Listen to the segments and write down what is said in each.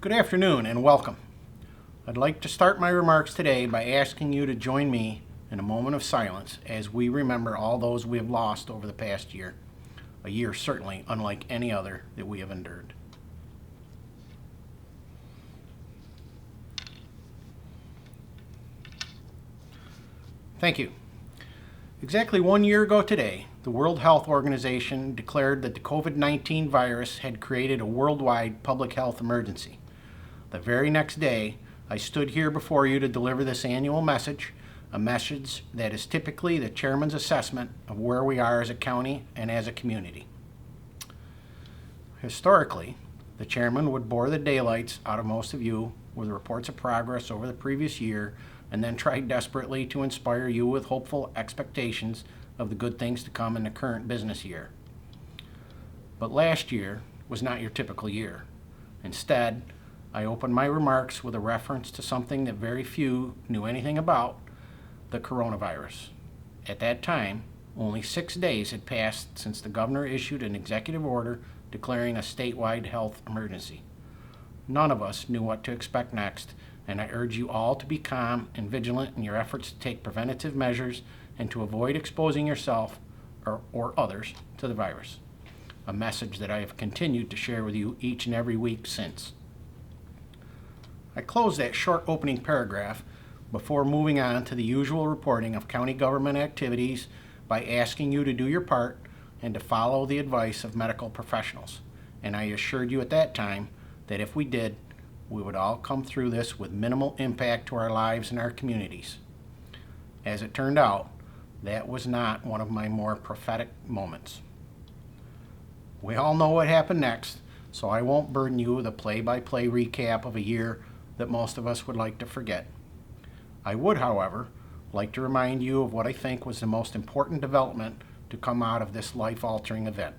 Good afternoon and welcome. I'd like to start my remarks today by asking you to join me in a moment of silence as we remember all those we have lost over the past year, a year certainly unlike any other that we have endured. Thank you. Exactly 1 year ago today, the World Health Organization declared that the COVID-19 virus had created a worldwide public health emergency. The very next day, I stood here before you to deliver this annual message, a message that is typically the chairman's assessment of where we are as a county and as a community. Historically, the chairman would bore the daylights out of most of you with reports of progress over the previous year and then try desperately to inspire you with hopeful expectations of the good things to come in the current business year. But last year was not your typical year. Instead, I opened my remarks with a reference to something that very few knew anything about, the coronavirus. At that time, only 6 days had passed since the governor issued an executive order declaring a statewide health emergency. None of us knew what to expect next, and I urge you all to be calm and vigilant in your efforts to take preventative measures and to avoid exposing yourself or others to the virus, a message that I have continued to share with you each and every week since. I close that short opening paragraph before moving on to the usual reporting of county government activities by asking you to do your part and to follow the advice of medical professionals. And I assured you at that time that if we did, we would all come through this with minimal impact to our lives and our communities. As it turned out, that was not one of my more prophetic moments. We all know what happened next, so I won't burden you with a play-by-play recap of a year that most of us would like to forget. I would, however, like to remind you of what I think was the most important development to come out of this life-altering event.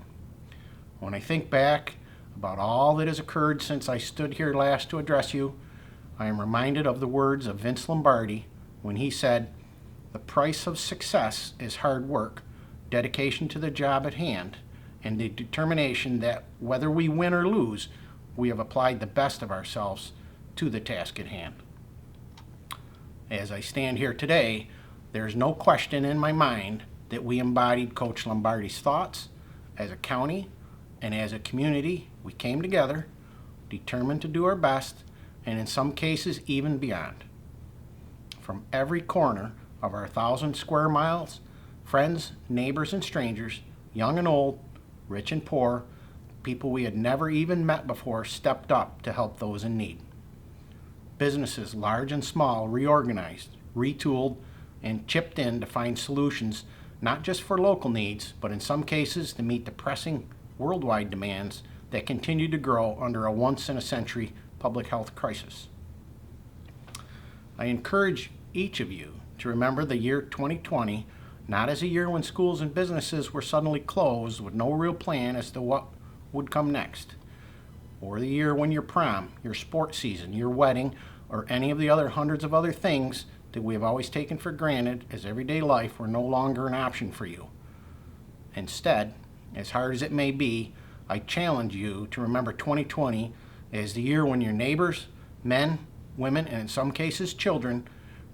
When I think back about all that has occurred since I stood here last to address you, I am reminded of the words of Vince Lombardi when he said, "The price of success is hard work, dedication to the job at hand, and the determination that whether we win or lose, we have applied the best of ourselves to the task at hand." As I stand here today, there's no question in my mind that we embodied Coach Lombardi's thoughts. As a county and as a community, we came together, determined to do our best, and in some cases even beyond. From every corner of our 1,000 square miles, friends, neighbors, and strangers, young and old, rich and poor, people we had never even met before stepped up to help those in need. Businesses, large and small, reorganized, retooled, and chipped in to find solutions not just for local needs, but in some cases to meet the pressing worldwide demands that continue to grow under a once-in-a-century public health crisis. I encourage each of you to remember the year 2020 not as a year when schools and businesses were suddenly closed with no real plan as to what would come next, or the year when your prom, your sports season, your wedding, or any of the other hundreds of other things that we have always taken for granted as everyday life were no longer an option for you. Instead, as hard as it may be, I challenge you to remember 2020 as the year when your neighbors, men, women, and in some cases children,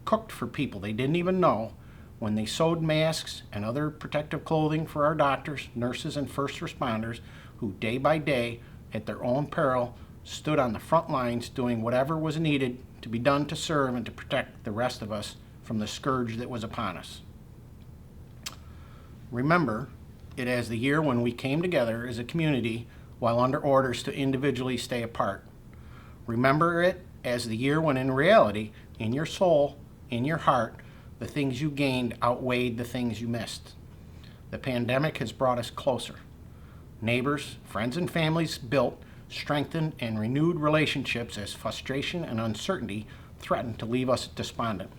cooked for people they didn't even know, when they sewed masks and other protective clothing for our doctors, nurses, and first responders who day by day, at their own peril, stood on the front lines doing whatever was needed to be done to serve and to protect the rest of us from the scourge that was upon us. Remember it as the year when we came together as a community while under orders to individually stay apart. Remember it as the year when in reality, in your soul, in your heart, the things you gained outweighed the things you missed. The pandemic has brought us closer. Neighbors, friends, and families built, strengthened, and renewed relationships as frustration and uncertainty threatened to leave us despondent.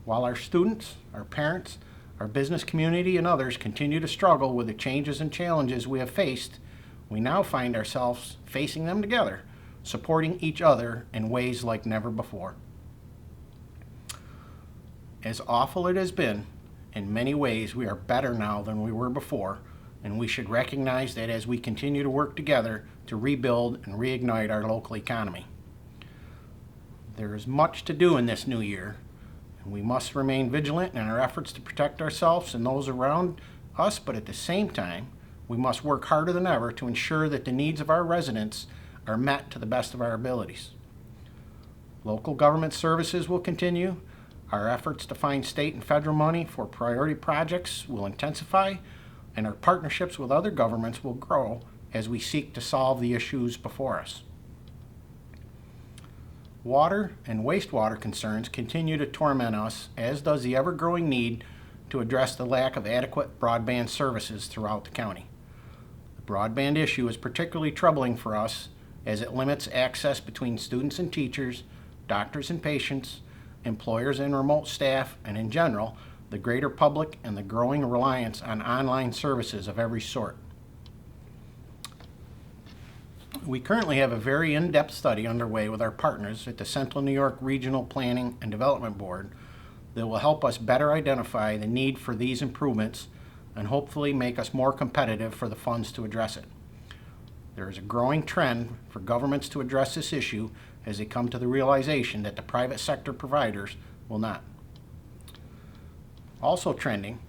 While our students, our parents, our business community, and others continue to struggle with the changes and challenges we have faced, we now find ourselves facing them together, supporting each other in ways like never before. As awful it has been, in many ways we are better now than we were before, and we should recognize that as we continue to work together to rebuild and reignite our local economy. There is much to do in this new year, and we must remain vigilant in our efforts to protect ourselves and those around us, but at the same time, we must work harder than ever to ensure that the needs of our residents are met to the best of our abilities. Local government services will continue. Our efforts to find state and federal money for priority projects will intensify, and our partnerships with other governments will grow as we seek to solve the issues before us. Water and wastewater concerns continue to torment us, as does the ever-growing need to address the lack of adequate broadband services throughout the county. The broadband issue is particularly troubling for us as it limits access between students and teachers, doctors and patients, employers and remote staff, and in general, the greater public and the growing reliance on online services of every sort. We currently have a very in-depth study underway with our partners at the Central New York Regional Planning and Development Board that will help us better identify the need for these improvements and hopefully make us more competitive for the funds to address it. There is a growing trend for governments to address this issue as they come to the realization that the private sector providers will not. Also trending,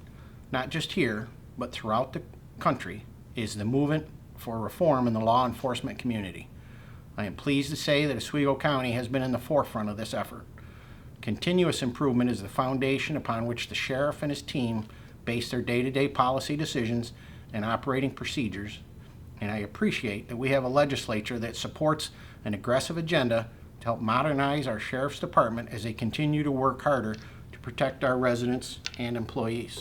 not just here, but throughout the country, is the movement for reform in the law enforcement community. I am pleased to say that Oswego County has been in the forefront of this effort. Continuous improvement is the foundation upon which the sheriff and his team base their day-to-day policy decisions and operating procedures, and I appreciate that we have a legislature that supports an aggressive agenda to help modernize our sheriff's department as they continue to work harder to protect our residents and employees.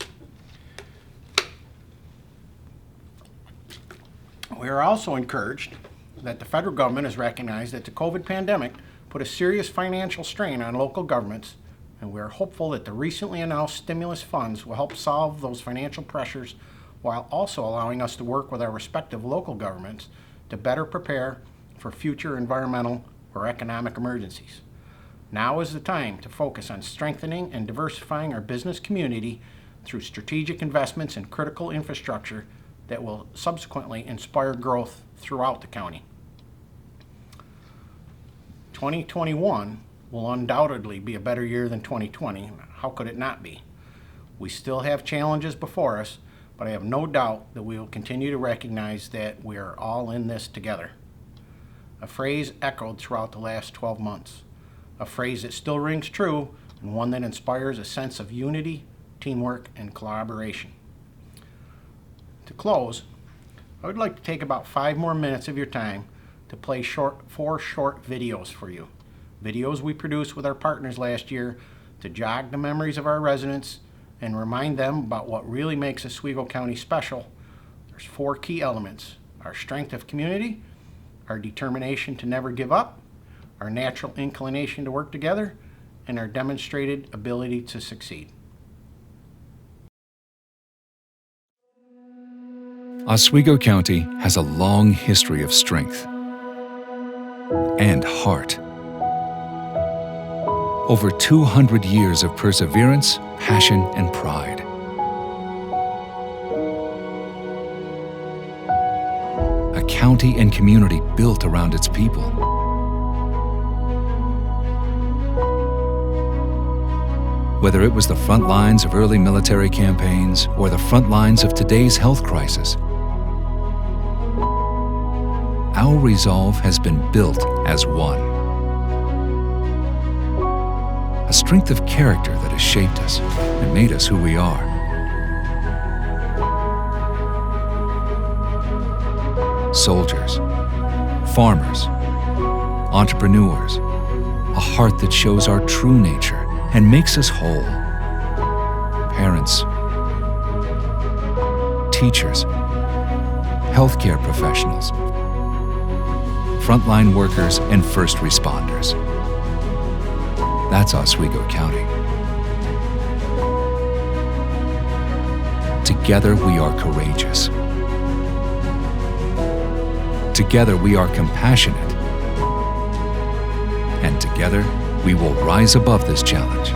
We are also encouraged that the federal government has recognized that the COVID pandemic put a serious financial strain on local governments, and we are hopeful that the recently announced stimulus funds will help solve those financial pressures while also allowing us to work with our respective local governments to better prepare for future environmental or economic emergencies. Now is the time to focus on strengthening and diversifying our business community through strategic investments in critical infrastructure that will subsequently inspire growth throughout the county. 2021 will undoubtedly be a better year than 2020. How could it not be? We still have challenges before us, but I have no doubt that we will continue to recognize that we are all in this together. A phrase echoed throughout the last 12 months. A phrase that still rings true, and one that inspires a sense of unity, teamwork, and collaboration. To close, I would like to take about 5 more minutes of your time to play 4 short videos for you. Videos we produced with our partners last year to jog the memories of our residents and remind them about what really makes Oswego County special. There's 4 key elements: our strength of community, our determination to never give up, our natural inclination to work together, and our demonstrated ability to succeed. Oswego County has a long history of strength and heart. Over 200 years of perseverance, passion, and pride. A county and community built around its people. Whether it was the front lines of early military campaigns or the front lines of today's health crisis, our resolve has been built as one. A strength of character that has shaped us and made us who we are. Soldiers, farmers, entrepreneurs, a heart that shows our true nature and makes us whole. Parents, teachers, healthcare professionals, frontline workers, and first responders. That's Oswego County. Together we are courageous. Together we are compassionate. And together we will rise above this challenge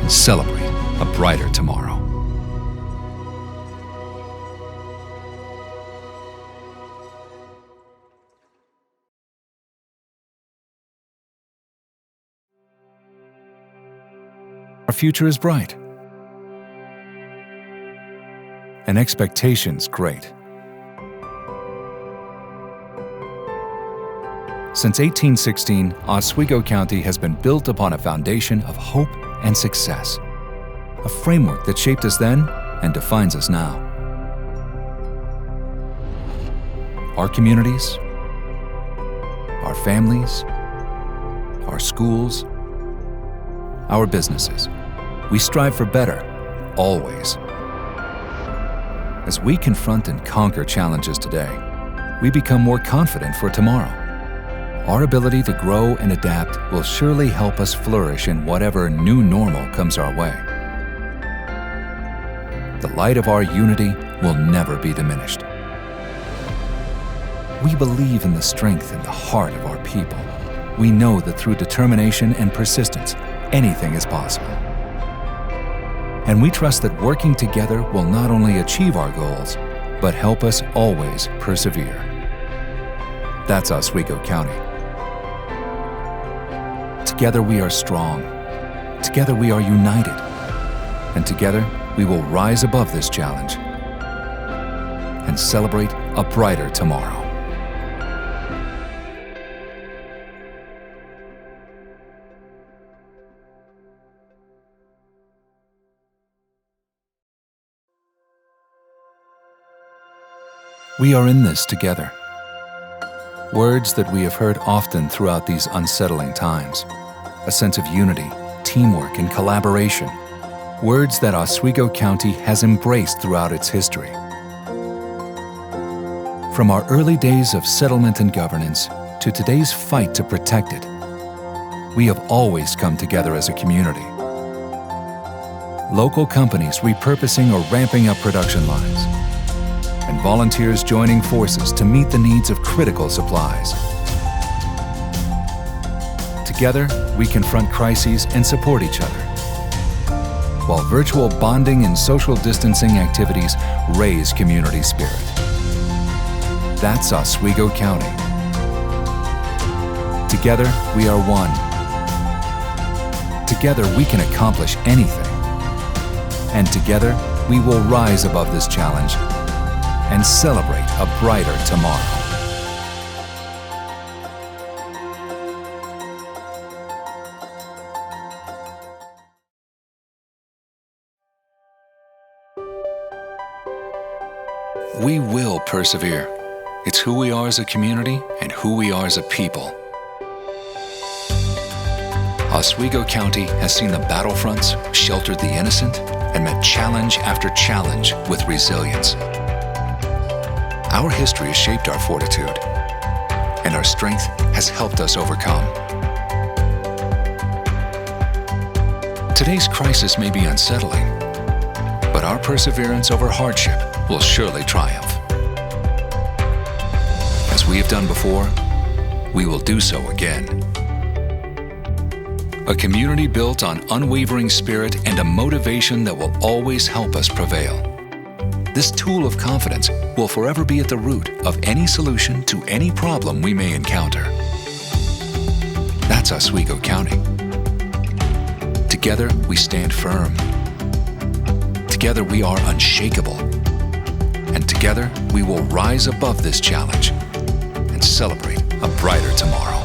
and celebrate a brighter tomorrow. future is bright. And expectations great. Since 1816, Oswego County has been built upon a foundation of hope and success, a framework that shaped us then and defines us now. Our communities, our families, our schools, our businesses. We strive for better, always. As we confront and conquer challenges today, we become more confident for tomorrow. Our ability to grow and adapt will surely help us flourish in whatever new normal comes our way. The light of our unity will never be diminished. We believe in the strength and the heart of our people. We know that through determination and persistence, anything is possible. And we trust that working together will not only achieve our goals, but help us always persevere. That's Oswego County. Together we are strong. Together we are united. And together we will rise above this challenge and celebrate a brighter tomorrow. We are in this together. Words that we have heard often throughout these unsettling times. A sense of unity, teamwork, and collaboration. Words that Oswego County has embraced throughout its history. From our early days of settlement and governance to today's fight to protect it, we have always come together as a community. Local companies repurposing or ramping up production lines, and volunteers joining forces to meet the needs of critical supplies. Together, we confront crises and support each other, while virtual bonding and social distancing activities raise community spirit. That's Oswego County. Together, we are one. Together, we can accomplish anything. And together, we will rise above this challenge and celebrate a brighter tomorrow. We will persevere. It's who we are as a community and who we are as a people. Oswego County has seen the battlefronts, sheltered the innocent, and met challenge after challenge with resilience. Our history has shaped our fortitude, and our strength has helped us overcome. Today's crisis may be unsettling, but our perseverance over hardship will surely triumph. As we have done before, we will do so again. A community built on unwavering spirit and a motivation that will always help us prevail. This tool of confidence will forever be at the root of any solution to any problem we may encounter. That's Oswego County. Together, we stand firm. Together, we are unshakable. And together, we will rise above this challenge and celebrate a brighter tomorrow.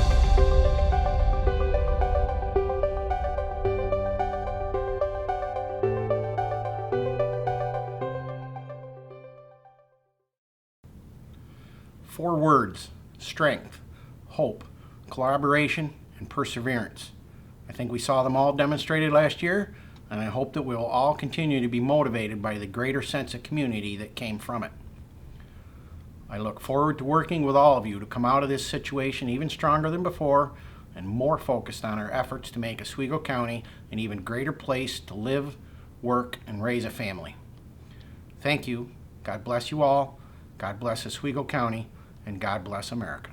Four words: strength, hope, collaboration, and perseverance. I think we saw them all demonstrated last year, and I hope that we will all continue to be motivated by the greater sense of community that came from it. I look forward to working with all of you to come out of this situation even stronger than before and more focused on our efforts to make Oswego County an even greater place to live, work, and raise a family. Thank you. God bless you all. God bless Oswego County. And God bless America.